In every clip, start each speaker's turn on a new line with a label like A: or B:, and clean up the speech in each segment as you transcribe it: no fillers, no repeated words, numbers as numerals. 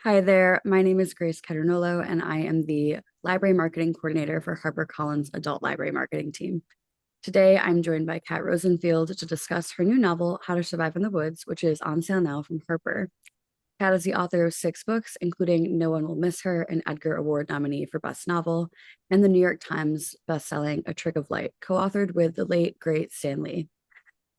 A: Hi there. My name is Grace Caternolo, and I am the Library Marketing Coordinator for HarperCollins Adult Library Marketing Team. Today, I'm joined by Kat Rosenfield to discuss her new novel, How to Survive in the Woods, which is on sale now from Harper. Kat is the author of six books, including No One Will Miss Her, an Edgar Award nominee for Best Novel, and the New York Times bestselling A Trick of Light, co-authored with the late, great Stan Lee.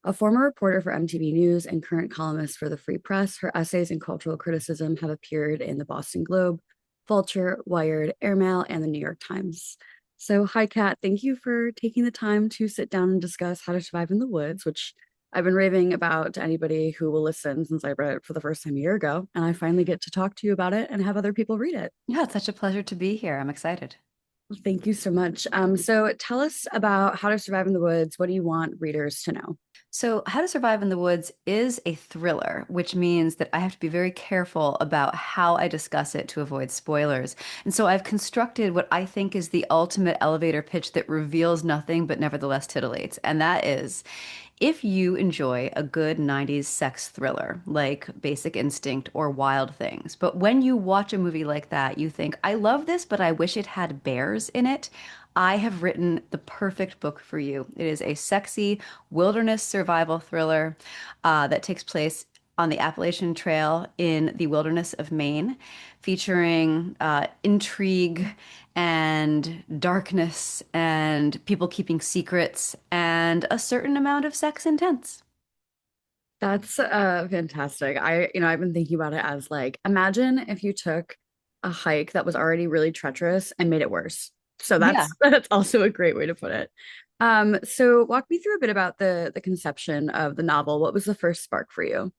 A: A former reporter for MTV News and current columnist for the Free Press, her essays in cultural criticism have appeared in the Boston Globe, Vulture, Wired, Airmail, and the New York Times. So, hi, Kat. Thank you for taking the time to sit down and discuss How to Survive in the Woods, which I've been raving about to anybody who will listen since I read it for the first time a year ago. And I finally get to talk to you about it and have other people read it.
B: Yeah, it's such a pleasure to be here. I'm excited.
A: Thank you so much. So, tell us about How to Survive in the Woods. What do you want readers to know?
B: So, How to Survive in the Woods is a thriller, which means that I have to be very careful about how I discuss it to avoid spoilers. And so I've constructed what I think is the ultimate elevator pitch that reveals nothing but nevertheless titillates. And that is if you enjoy a good 90s sex thriller like Basic Instinct or Wild Things, but when you watch a movie like that, you think, I love this, but I wish it had bears in it. I have written the perfect book for you. It is a sexy wilderness survival thriller that takes place on the Appalachian Trail in the wilderness of Maine, featuring intrigue and darkness and people keeping secrets and a certain amount of sex intense.
A: That's fantastic. I've been thinking about it as like, imagine if you took a hike that was already really treacherous and made it worse. So
B: Yeah.
A: that's also a great way to put it. So walk me through a bit about the conception of the novel. What was the first spark for you?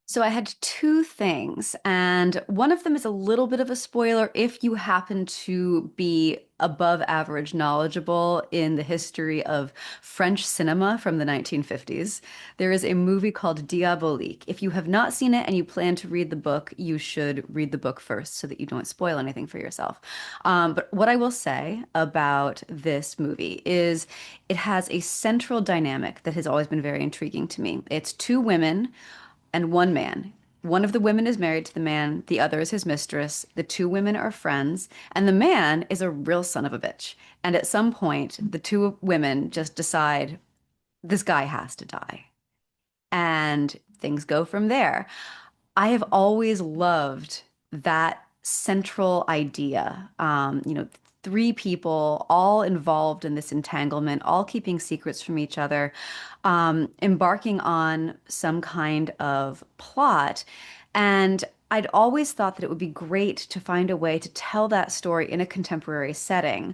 B: So I had two things, and one of them is a little bit of a spoiler if you happen to be above average knowledgeable in the history of French cinema from the 1950s. There is a movie called Diabolique. If you have not seen it and you plan to read the book, you should read the book first so that you don't spoil anything for yourself. But what I will say about this movie is it has a central dynamic that has always been very intriguing to me. It's two women and one man. One of the women is married to the man, the other is his mistress. The two women are friends, and the man is a real son of a bitch. And at some point, the two women just decide this guy has to die. And things go from there. I have always loved that central idea. Three people all involved in this entanglement, all keeping secrets from each other, embarking on some kind of plot. And I'd always thought that it would be great to find a way to tell that story in a contemporary setting.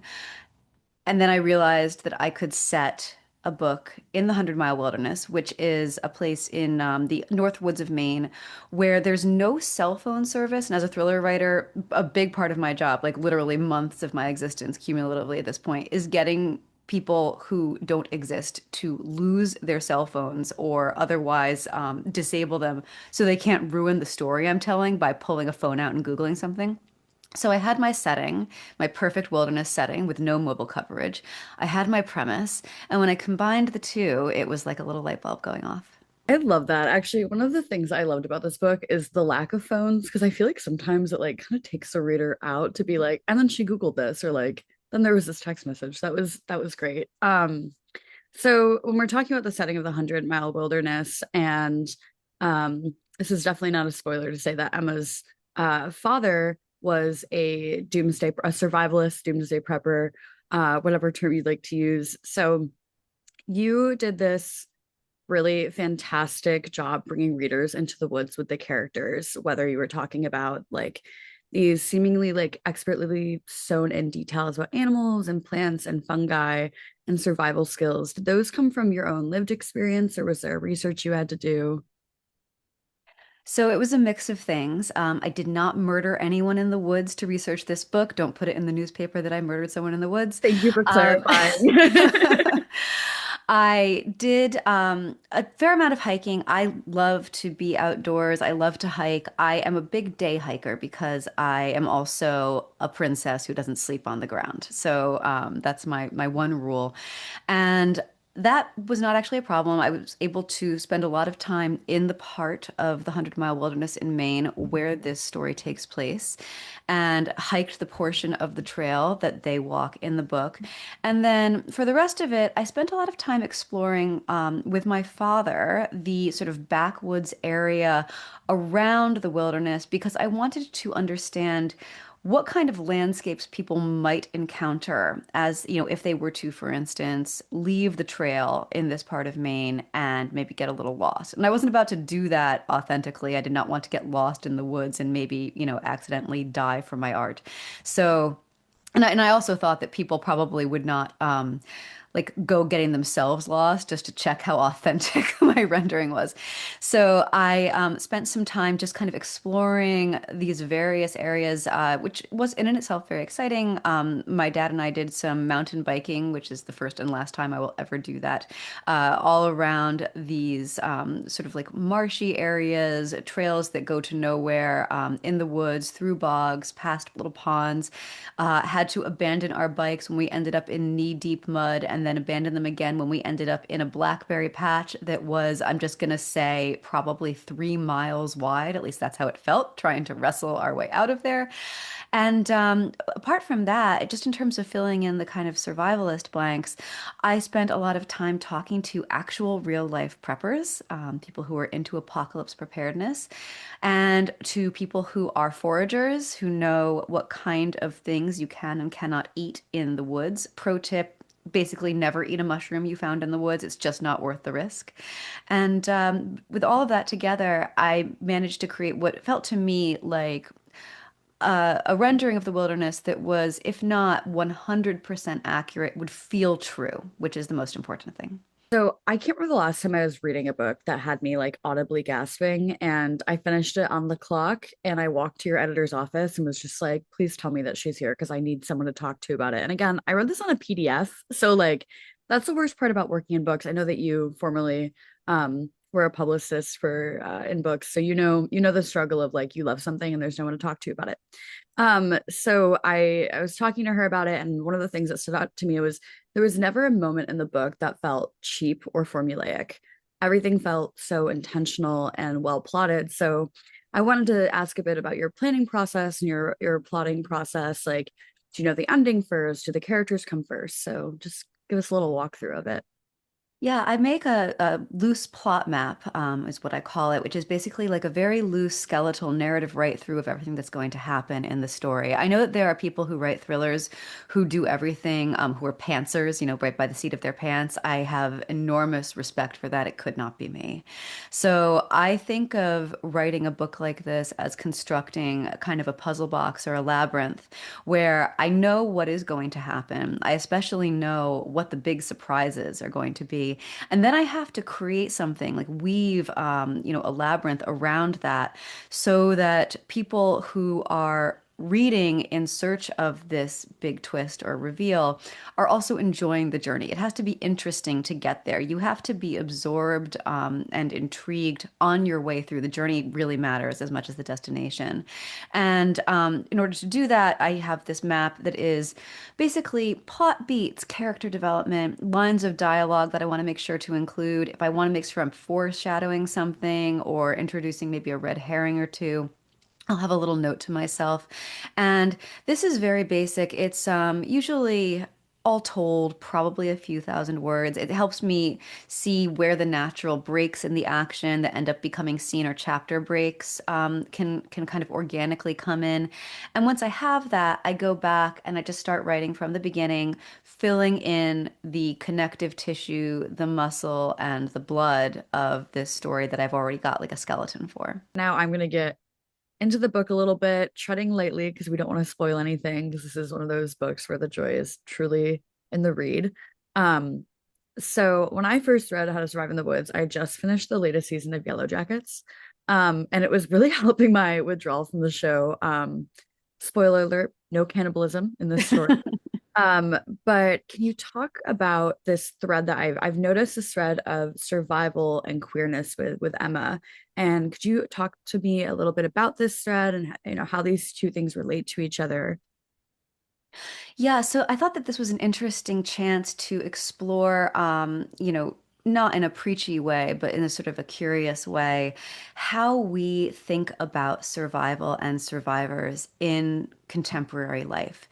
B: And then I realized that I could set a book in the Hundred Mile Wilderness, which is a place in the North Woods of Maine where there's no cell phone service. And as a thriller writer, a big part of my job, like literally months of my existence cumulatively at this point, is getting people who don't exist to lose their cell phones or otherwise disable them so they can't ruin the story I'm telling by pulling a phone out and Googling something. So I had my setting, my perfect wilderness setting with no mobile coverage. I had my premise, and when I combined the two, it was like a little light bulb going off.
A: I love that. Actually, one of the things I loved about this book is the lack of phones, because I feel like sometimes it like kind of takes the reader out to be like, and then she Googled this, or like, then there was this text message. That was great. So when we're talking about the setting of the Hundred Mile Wilderness, and this is definitely not a spoiler to say that Emma's father was a survivalist, doomsday prepper, whatever term you'd like to use. So you did this really fantastic job bringing readers into the woods with the characters, whether you were talking about like these seemingly like expertly sewn in details about animals and plants and fungi and survival skills. Did those come from your own lived experience, or was there research you had to do?
B: So it was a mix of things. I did not murder anyone in the woods to research this book. Don't put it in the newspaper that I murdered someone in the woods.
A: Thank you for
B: Um,
A: clarifying.
B: I did a fair amount of hiking. I love to be outdoors. I love to hike. I am a big day hiker because I am also a princess who doesn't sleep on the ground. So that's my one rule. And That was not actually a problem. I was able to spend a lot of time in the part of the 100 Mile Wilderness in Maine where this story takes place and hiked the portion of the trail that they walk in the book. And then for the rest of it, I spent a lot of time exploring with my father the sort of backwoods area around the wilderness because I wanted to understand what kind of landscapes people might encounter as, if they were to, for instance, leave the trail in this part of Maine and maybe get a little lost. And I wasn't about to do that authentically. I did not want to get lost in the woods and maybe, accidentally die for my art. So, and I also thought that people probably would not like go getting themselves lost just to check how authentic my rendering was. So I spent some time just kind of exploring these various areas, which was in and itself very exciting. My dad and I did some mountain biking, which is the first and last time I will ever do that, all around these sort of like marshy areas, trails that go to nowhere, in the woods, through bogs, past little ponds. Had to abandon our bikes when we ended up in knee-deep mud and then abandon them again when we ended up in a blackberry patch that was, I'm just gonna say, probably 3 miles wide. At least that's how it felt, trying to wrestle our way out of there. And apart from that, just in terms of filling in the kind of survivalist blanks, I spent a lot of time talking to actual real life preppers, people who are into apocalypse preparedness, and to people who are foragers who know what kind of things you can and cannot eat in the woods. Pro tip: basically never eat a mushroom you found in the woods. It's just not worth the risk. And with all of that together, I managed to create what felt to me like a rendering of the wilderness that was, if not 100% accurate, would feel true, which is the most important thing.
A: So I can't remember the last time I was reading a book that had me like audibly gasping, and I finished it on the clock. And I walked to your editor's office and was just like, please tell me that she's here because I need someone to talk to about it. And again, I read this on a PDF. So like that's the worst part about working in books. I know that you formerly were a publicist for in books. So you know the struggle of like you love something and there's no one to talk to about it. So I was talking to her about it, and one of the things that stood out to me was there was never a moment in the book that felt cheap or formulaic. Everything felt so intentional and well plotted. So I wanted to ask a bit about your planning process and your plotting process. Like, do you know the ending first? Do the characters come first? So just give us a little walkthrough of it.
B: Yeah, I make a loose plot map, is what I call it, which is basically like a very loose skeletal narrative write through of everything that's going to happen in the story. I know that there are people who write thrillers who do everything, who are pantsers, right by the seat of their pants. I have enormous respect for that. It could not be me. So I think of writing a book like this as constructing a kind of a puzzle box or a labyrinth where I know what is going to happen. I especially know what the big surprises are going to be. And then I have to create something like weave, a labyrinth around that so that people who are reading in search of this big twist or reveal are also enjoying the journey. It has to be interesting to get there. You have to be absorbed and intrigued on your way through. The journey really matters as much as the destination. And in order to do that, I have this map that is basically plot beats, character development, lines of dialogue that I want to make sure to include. If I want to make sure I'm foreshadowing something or introducing maybe a red herring or two, I'll have a little note to myself. And this is very basic. It's usually all told, probably a few thousand words. It helps me see where the natural breaks in the action that end up becoming scene or chapter breaks can kind of organically come in. And once I have that, I go back and I just start writing from the beginning, filling in the connective tissue, the muscle, and the blood of this story that I've already got like a skeleton for.
A: Now I'm gonna get into the book a little bit, treading lightly because we don't want to spoil anything, because this is one of those books where the joy is truly in the read. Um, so when I first read How to Survive in the Woods, I just finished the latest season of Yellow Jackets. And it was really helping my withdrawal from the show. Spoiler alert, no cannibalism in this story. Um, but can you talk about this thread that I've noticed this thread of survival and queerness with Emma? And could you talk to me a little bit about this thread and how these two things relate to each other?
B: Yeah, so I thought that this was an interesting chance to explore, not in a preachy way, but in a sort of a curious way, how we think about survival and survivors in contemporary life.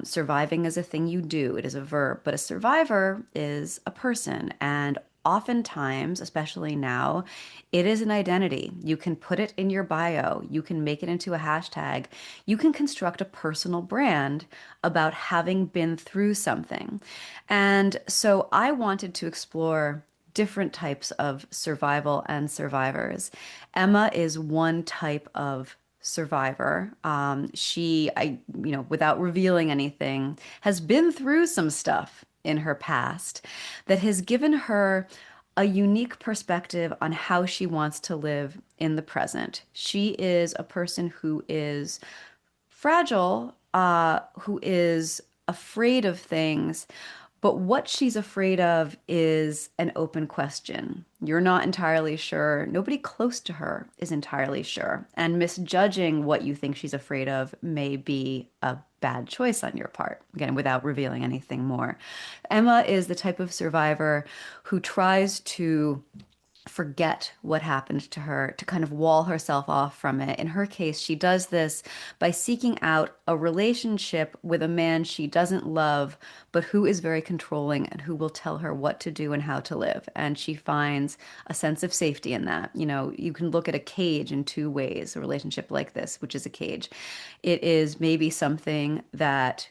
B: Surviving is a thing you do, it is a verb, but a survivor is a person. And oftentimes, especially now, it is an identity. You can put it in your bio, you can make it into a hashtag, you can construct a personal brand about having been through something. And so I wanted to explore different types of survival and survivors. Emma is one type of survivor. Without revealing anything, has been through some stuff in her past that has given her a unique perspective on how she wants to live in the present. She is a person who is fragile, who is afraid of things, but what she's afraid of is an open question. You're not entirely sure. Nobody close to her is entirely sure. And misjudging what you think she's afraid of may be a bad choice on your part, again, without revealing anything more. Emma is the type of survivor who tries to forget what happened to her, to kind of wall herself off from it. In her case, she does this by seeking out a relationship with a man she doesn't love, but who is very controlling and who will tell her what to do and how to live. And she finds a sense of safety in that. You know, you can look at a cage in two ways, a relationship like this, which is a cage. It is maybe something that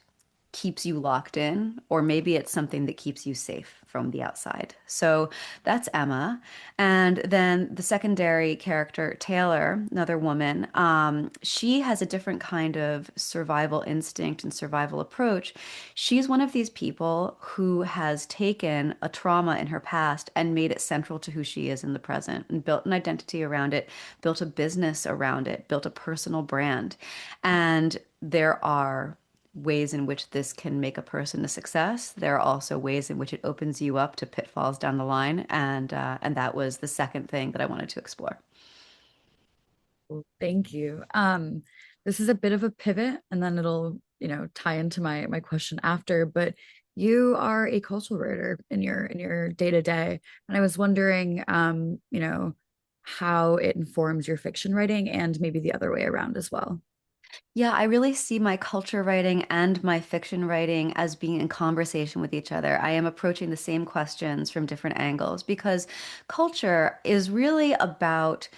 B: keeps you locked in, or maybe it's something that keeps you safe from the outside. So that's Emma. And then the secondary character, Taylor, another woman, she has a different kind of survival instinct and survival approach. She's one of these people who has taken a trauma in her past and made it central to who she is in the present and built an identity around it, built a business around it, built a personal brand. And there are ways in which this can make a person a success. There are also ways in which it opens you up to pitfalls down the line, and that was the second thing that I wanted to explore.
A: Well, thank you. This is a bit of a pivot, and then it'll, tie into my question after, but you are a cultural writer in your day-to-day. And I was wondering, how it informs your fiction writing and maybe the other way around as well.
B: Yeah, I really see my culture writing and my fiction writing as being in conversation with each other. I am approaching the same questions from different angles because culture is really about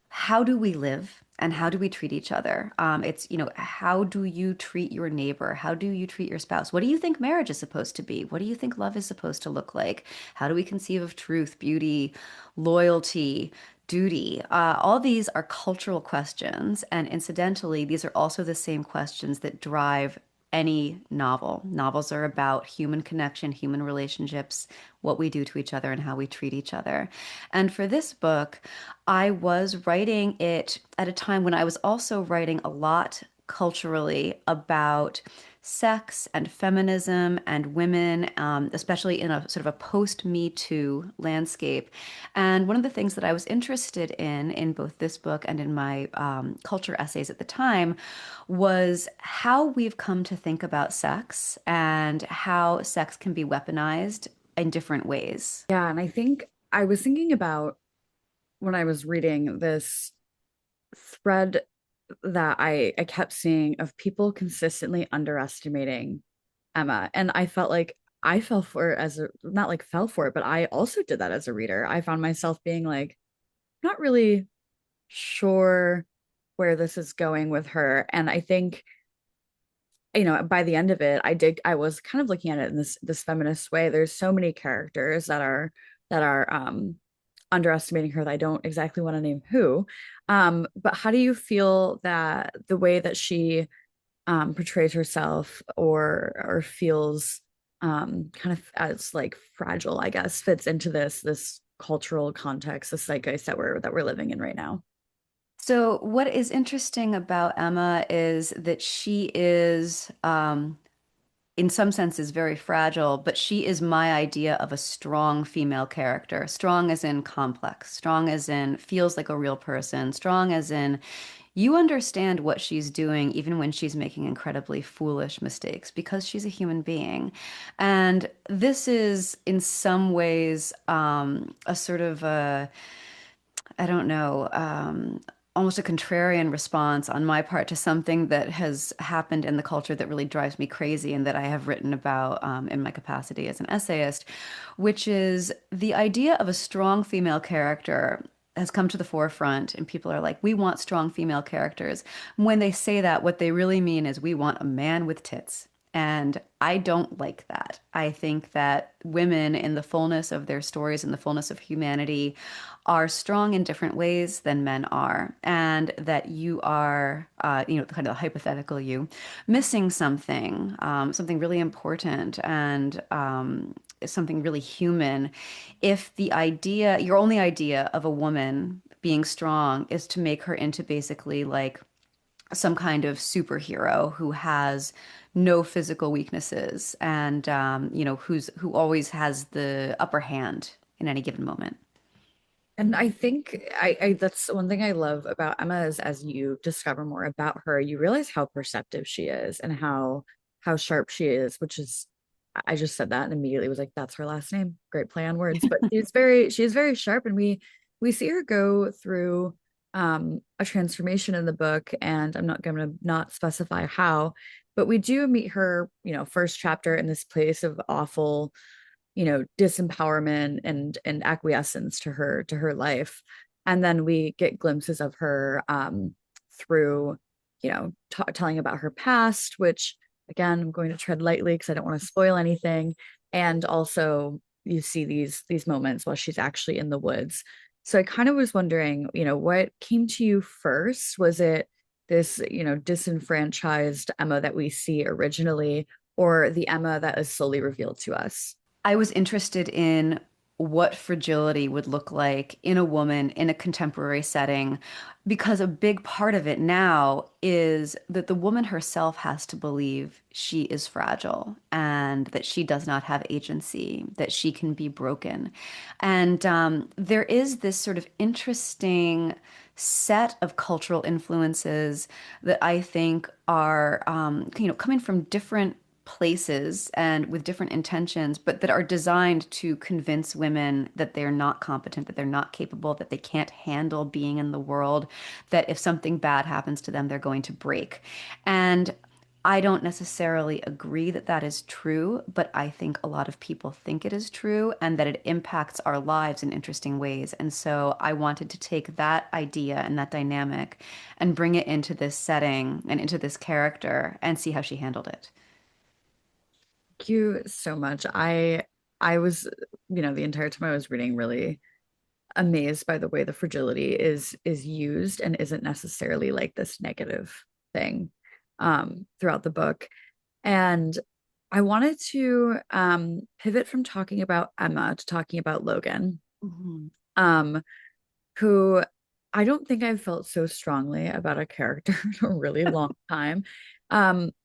B: how do we live and how do we treat each other? How do you treat your neighbor? How do you treat your spouse? What do you think marriage is supposed to be? What do you think love is supposed to look like? How do we conceive of truth, beauty, loyalty, duty? All these are cultural questions. And incidentally, these are also the same questions that drive any novel. Novels are about human connection, human relationships, what we do to each other, and how we treat each other. And for this book, I was writing it at a time when I was also writing a lot culturally about sex and feminism and women, especially in a sort of a post-Me Too landscape. And one of the things that I was interested in both this book and in my culture essays at the time, was how we've come to think about sex and how sex can be weaponized in different ways.
A: Yeah, and I think I was thinking about when I was reading this thread that I kept seeing of people consistently underestimating Emma. And I felt like I fell for it as a, not like fell for it, but I also did that as a reader. I found myself being like, not really sure where this is going with her. And I think, by the end of it, I was kind of looking at it in this feminist way. There's so many characters that are underestimating her that I don't exactly want to name who. But how do you feel that the way that she portrays herself or feels kind of as like fragile, I guess, fits into this cultural context, the zeitgeist that we're living in right now?
B: So, what is interesting about Emma is that she is, in some senses, very fragile, but she is my idea of a strong female character. Strong as in complex, strong as in feels like a real person, strong as in you understand what she's doing even when she's making incredibly foolish mistakes because she's a human being. And this is in some ways a sort of a I don't know, almost a contrarian response on my part to something that has happened in the culture that really drives me crazy and that I have written about in my capacity as an essayist, which is the idea of a strong female character has come to the forefront, and people are like, we want strong female characters. When they say that, what they really mean is we want a man with tits. And I don't like that. I think that women, in the fullness of their stories and the fullness of humanity, are strong in different ways than men are, and that you are, kind of the hypothetical you, missing something, something really important and something really human. If the idea, your only idea of a woman being strong is to make her into basically like some kind of superhero who has no physical weaknesses and who always has the upper hand in any given moment.
A: And I think I that's one thing I love about Emma is as you discover more about her, you realize how perceptive she is and how sharp she is, which is I just said that and immediately was like, that's her last name. Great play on words. But she's very sharp, and we see her go through a transformation in the book, and I'm not gonna not specify how, but we do meet her, first chapter in this place of awful disempowerment and acquiescence to her life, and then we get glimpses of her through telling about her past, which again I'm going to tread lightly because I don't want to spoil anything, and also you see these moments while she's actually in the woods. So I kind of was wondering, what came to you first? Was it this disenfranchised Emma that we see originally, or the Emma that is slowly revealed to us?
B: I was interested in what fragility would look like in a woman in a contemporary setting, because a big part of it now is that the woman herself has to believe she is fragile and that she does not have agency, that she can be broken. And there is this sort of interesting set of cultural influences that I think are, coming from different places and with different intentions, but that are designed to convince women that they're not competent, that they're not capable, that they can't handle being in the world, that if something bad happens to them, they're going to break. And I don't necessarily agree that that is true, but I think a lot of people think it is true and that it impacts our lives in interesting ways. And so I wanted to take that idea and that dynamic and bring it into this setting and into this character and see how she handled it.
A: Thank you so much. I was, the entire time I was reading, really amazed by the way the fragility is used and isn't necessarily like this negative thing throughout the book. And I wanted to pivot from talking about Emma to talking about Logan,
B: Mhm.
A: um, who I don't think I've felt so strongly about a character in a really long time.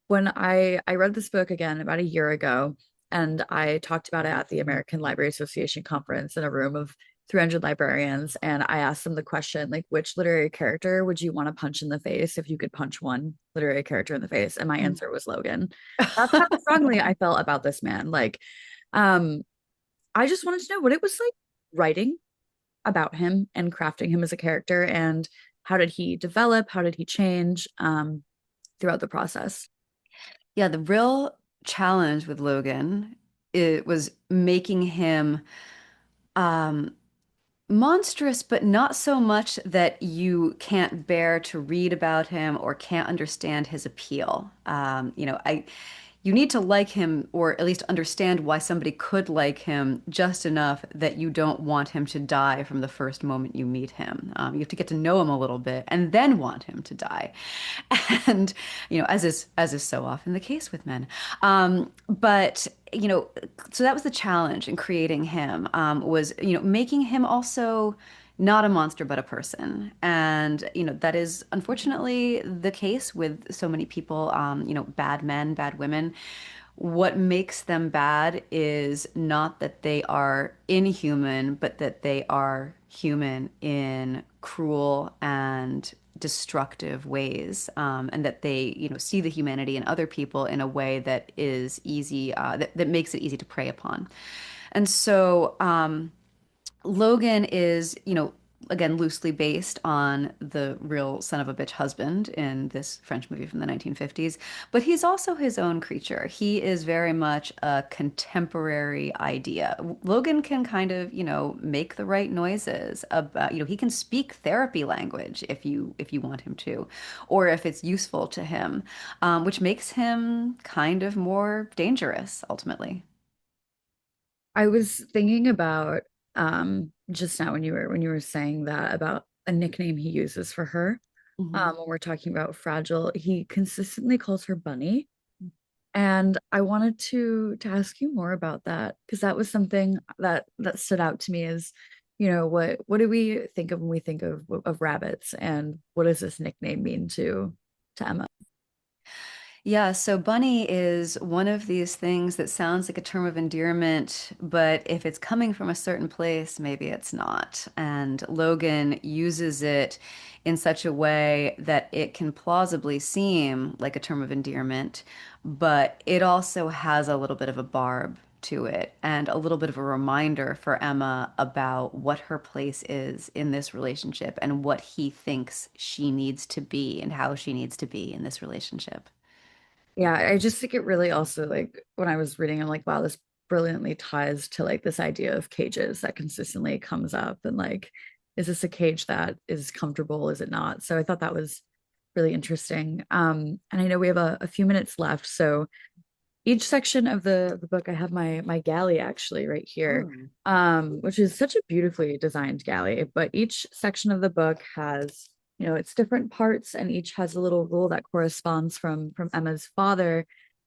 A: When I read this book again about a year ago, and I talked about it at the American Library Association conference in a room of 300 librarians, and I asked them the question, like, which literary character would you want to punch in the face if you could punch one literary character in the face? And my answer was Logan. That's how strongly I felt about this man. Like, um, I just wanted to know what it was like writing about him and crafting him as a character, and how did he develop, how did he change throughout the process.
B: Yeah, the real challenge with Logan, it was making him um monstrous, but not so much that you can't bear to read about him or can't understand his appeal. You need to like him or at least understand why somebody could like him just enough that you don't want him to die from the first moment you meet him. You have to get to know him a little bit and then want him to die. And, as is so often the case with men. But, so that was the challenge in creating him, was, making him also not a monster, but a person. And, that is unfortunately the case with so many people, bad men, bad women. What makes them bad is not that they are inhuman, but that they are human in cruel and destructive ways, and that they, see the humanity in other people in a way that is easy, that makes it easy to prey upon. And so, Logan is, again, loosely based on the real son of a bitch husband in this French movie from the 1950s, but he's also his own creature. He is very much a contemporary idea. Logan can kind of, make the right noises about, he can speak therapy language if you want him to, or if it's useful to him, which makes him kind of more dangerous ultimately.
A: I was thinking about just now when you were saying that about a nickname he uses for her.
B: Mhm.
A: When we're talking about fragile, he consistently calls her Bunny. And I wanted to ask you more about that because that was something that stood out to me as, what do we think of when we think of rabbits, and what does this nickname mean to Emma?
B: Yeah, so bunny is one of these things that sounds like a term of endearment, but if it's coming from a certain place, maybe it's not. And Logan uses it in such a way that it can plausibly seem like a term of endearment, but it also has a little bit of a barb to it and a little bit of a reminder for Emma about what her place is in this relationship and what he thinks she needs to be and how she needs to be in this relationship.
A: Yeah, I just think it really also, like, when I was reading, I'm like, wow, this brilliantly ties to like this idea of cages that consistently comes up, and like, is this a cage that is comfortable? Is it not? So I thought that was really interesting. And I know we have a few minutes left, so each section of the book, I have my galley actually right here,
B: Oh.
A: which is such a beautifully designed galley. But each section of the book has, it's different parts, and each has a little rule that corresponds from Emma's father.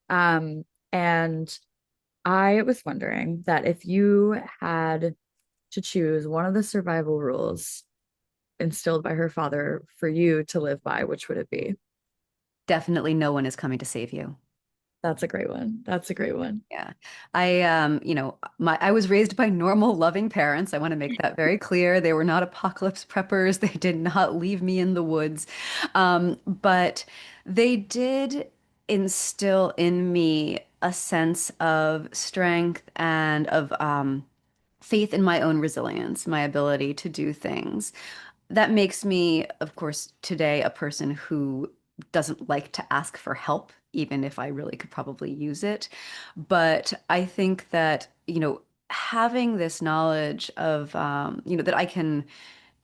A: Um, and I was wondering that if you had to choose one of the survival rules instilled by her father for you to live by, which would it be?
B: Definitely no one is coming to save you.
A: That's a great one. That's a great one.
B: Yeah. I was raised by normal, loving parents. I want to make that very clear. They were not apocalypse preppers. They did not leave me in the woods. But they did instill in me a sense of strength and of faith in my own resilience, my ability to do things. That makes me, of course, today a person who doesn't like to ask for help, even if I really could probably use it. But I think that, having this knowledge of, that I can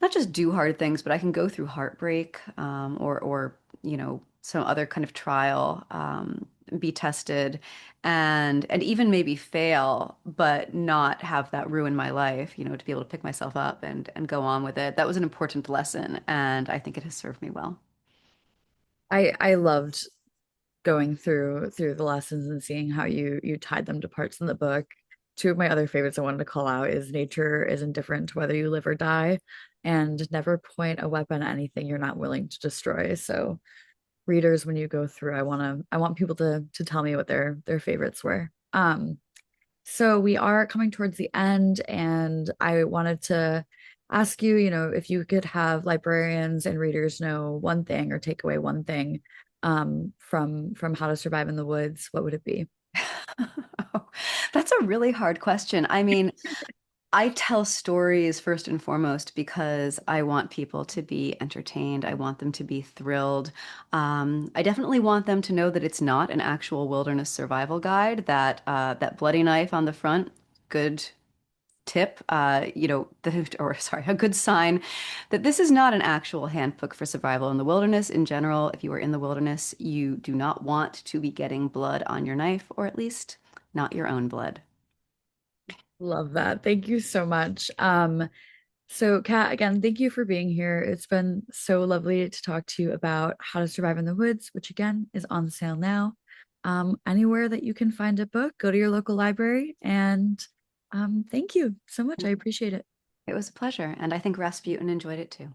B: not just do hard things, but I can go through heartbreak, or some other kind of trial, be tested, and even maybe fail, but not have that ruin my life. To be able to pick myself up and go on with it. That was an important lesson, and I think it has served me well.
A: I loved going through the lessons and seeing how you tied them to parts in the book. Two of my other favorites I wanted to call out is nature is indifferent to whether you live or die, and never point a weapon at anything you're not willing to destroy. So readers, when you go through, I want people to tell me what their favorites were. So we are coming towards the end, and I wanted to ask you, if you could have librarians and readers know one thing or take away one thing from How to Survive in the Woods, what would it be?
B: That's a really hard question. I mean, I tell stories first and foremost because I want people to be entertained. I want them to be thrilled. I definitely want them to know that it's not an actual wilderness survival guide. That bloody knife on the front, good tip. Or sorry, a good sign that this is not an actual handbook for survival in the wilderness. In general, if you are in the wilderness, you do not want to be getting blood on your knife, or at least not your own blood.
A: Love that. Thank you so much. So Kat, again, thank you for being here. It's been so lovely to talk to you about How to Survive in the Woods, which again is on sale now. Anywhere that you can find a book, go to your local library, and thank you so much. I appreciate it.
B: It was a pleasure, and I think Rasputin enjoyed it too.